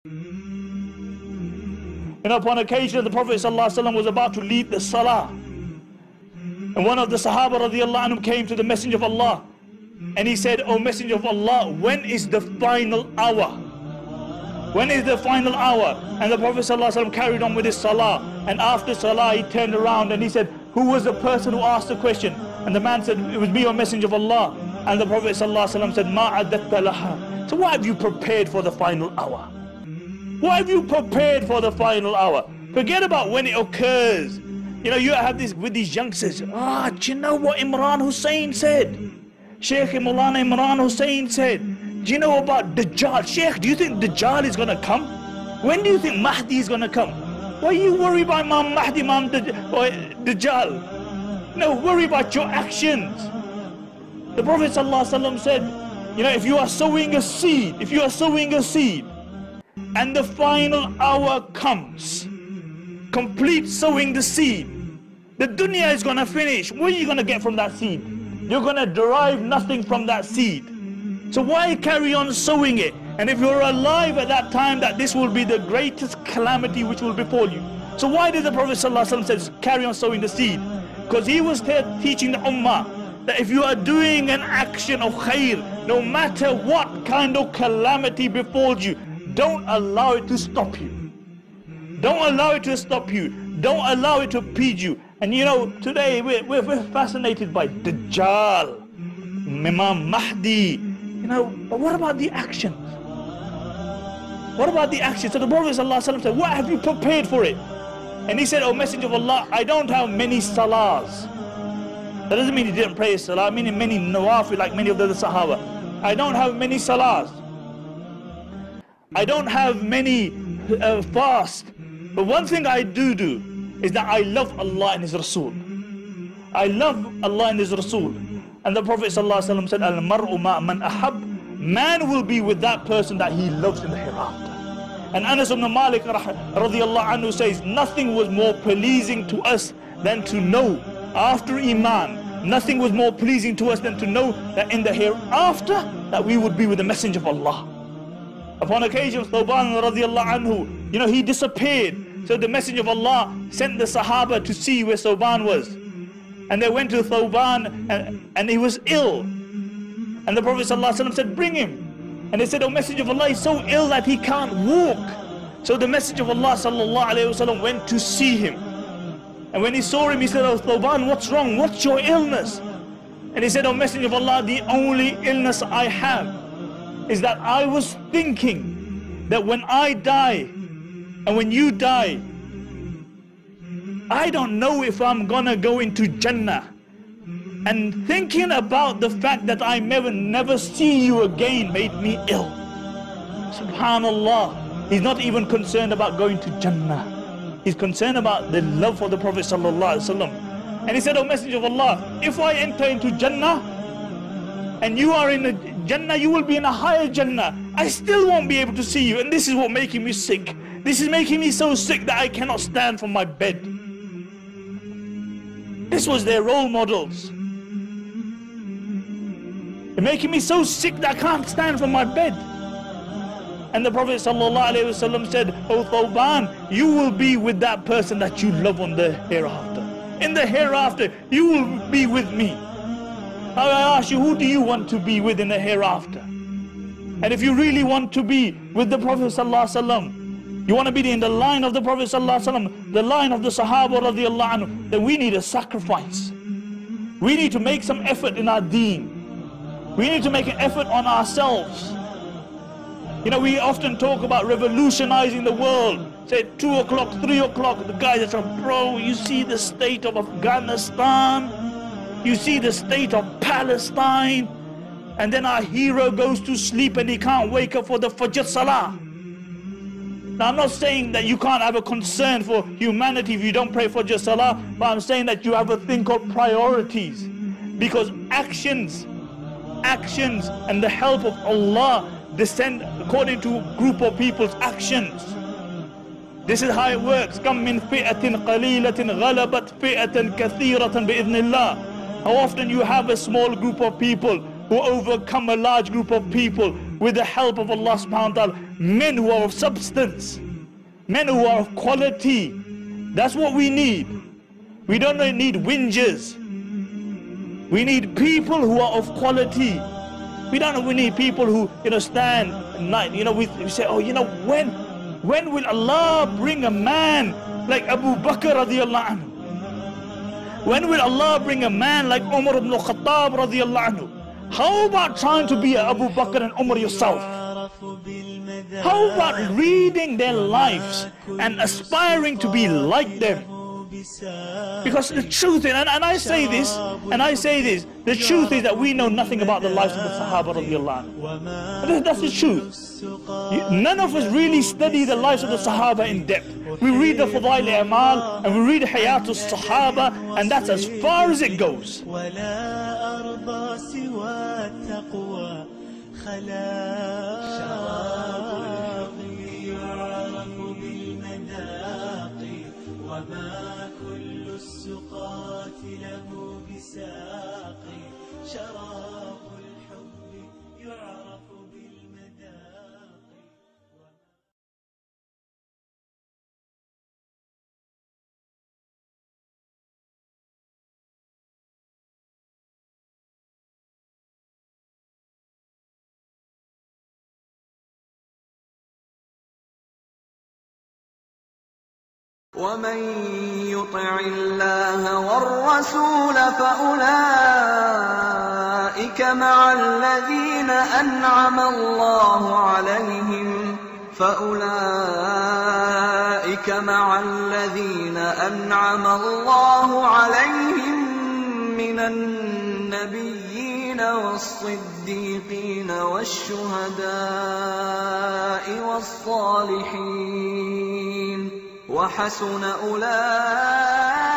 You know, upon occasion the Prophet ﷺ was about to lead the salah, and one of the Sahaba radiallahu anhum came to the Messenger of Allah, and he said, "O Messenger of Allah, when is the final hour? When is the final hour?" And the Prophet ﷺ carried on with his salah, and after salah he turned around and he said, "Who was the person who asked the question?" And the man said, "It was me, O Messenger of Allah." And the Prophet ﷺ said, "Ma adatta laha." So what have you prepared for the final hour? What have you prepared for the final hour? Forget about when it occurs. You know, you have this with these youngsters. Do you know what Imran Hussein said? Sheikh Maulana Imran Hussein said. Do you know about Dajjal? Sheikh, do you think Dajjal is going to come? When do you think Mahdi is going to come? Why are you worried about Imam Mahdi, Imam Dajjal? No, worry about your actions. The Prophet ﷺ said, you know, if you are sowing a seed, and the final hour comes, complete sowing the seed, the dunya is going to finish. What are you going to get from that seed? You're going to derive nothing from that seed. So why carry on sowing it? And if you're alive at that time, that this will be the greatest calamity which will befall you. So why did the Prophet ﷺ say carry on sowing the seed? Because he was teaching the ummah that if you are doing an action of khair, no matter what kind of calamity befalls you, don't allow it to stop you. Don't allow it to stop you. Don't allow it to impede you. And you know, today we're fascinated by Dajjal, Imam Mahdi, you know, but what about the actions? What about the actions? So the Prophet ﷺ said, what have you prepared for it? And he said, "O Messenger of Allah, I don't have many salahs." That doesn't mean he didn't pray salah, I mean many nawafil like many of the other Sahaba. I don't have many salahs. I don't have many fast. But one thing I do is that I love Allah and His Rasul. I love Allah and His Rasul. And the Prophet ﷺ said, "Al-mar'u ma man ahab." Man will be with that person that he loves in the hereafter. And Anas ibn Malik radiallahu anhu says, nothing was more pleasing to us than to know after Iman, nothing was more pleasing to us than to know that in the hereafter that we would be with the Messenger of Allah. Upon occasion, Thawban radiallahu anhu, you know, he disappeared. So the Messenger of Allah sent the Sahaba to see where Thawban was. And they went to Thawban and he was ill. And the Prophet ﷺ said, "Bring him." And they said, "Oh Messenger of Allah, he's so ill that he can't walk." So the Messenger of Allah ﷺ went to see him. And when he saw him, he said, "Oh Thawban, what's wrong? What's your illness?" And he said, "Oh Messenger of Allah, the only illness I have is that I was thinking that when I die and when you die, I don't know if I'm gonna go into Jannah. And thinking about the fact that I never see you again made me ill." Subhanallah, he's not even concerned about going to Jannah. He's concerned about the love for the Prophet ﷺ. And he said, "Oh Messenger of Allah, if I enter into Jannah and you are in the Jannah, you will be in a higher Jannah. I still won't be able to see you. And this is what making me sick. This is making me so sick that I cannot stand from my bed." This was their role models. They're making me so sick that I can't stand from my bed. And the Prophet ﷺ said, "Oh Thawban, you will be with that person that you love on the hereafter. In the hereafter, you will be with me." Now I ask you, who do you want to be with in the hereafter? And if you really want to be with the Prophet ﷺ, you want to be in the line of the Prophet ﷺ, the line of the Sahaba radiallahu anhu, then we need a sacrifice. We need to make some effort in our deen. We need to make an effort on ourselves. You know, we often talk about revolutionizing the world. Say 2 o'clock, 3 o'clock, the guys are saying, "Bro, you see the state of Afghanistan? You see the state of Palestine?" And then our hero goes to sleep and he can't wake up for the Fajr Salah. Now I'm not saying that you can't have a concern for humanity if you don't pray Fajr Salah, but I'm saying that you have a thing called priorities. Because actions and the help of Allah descend according to a group of people's actions. This is how it works. كَمْ مِنْ فِئَةٍ قَلِيلَةٍ غَلَبَتْ فِئَةً كَثِيرَةً بِإِذْنِ اللَّهِ. How often you have a small group of people who overcome a large group of people with the help of Allah subhanahu wa ta'ala, men who are of substance, men who are of quality. That's what we need. We don't need whingers. We need people who are of quality. We need people who, stand night. We say, oh, when will Allah bring a man like Abu Bakr radiallahu anhu? When will Allah bring a man like Umar ibn Khattab radiallahu anhu? How about trying to be Abu Bakr and Umar yourself? How about reading their lives and aspiring to be like them? Because the truth is, and I say this, the truth is that we know nothing about the lives of the Sahaba radiallahu anhu. That's the truth. None of us really study the lives of the Sahaba in depth. We read the Fadail Amal and we read Hayatul Sahaba, and that's as far as it goes. ومن يطع الله والرسول فأولئك مع الذين أنعم الله عليهم من النبيين والصديقين والشهداء والصالحين وحسن أولئك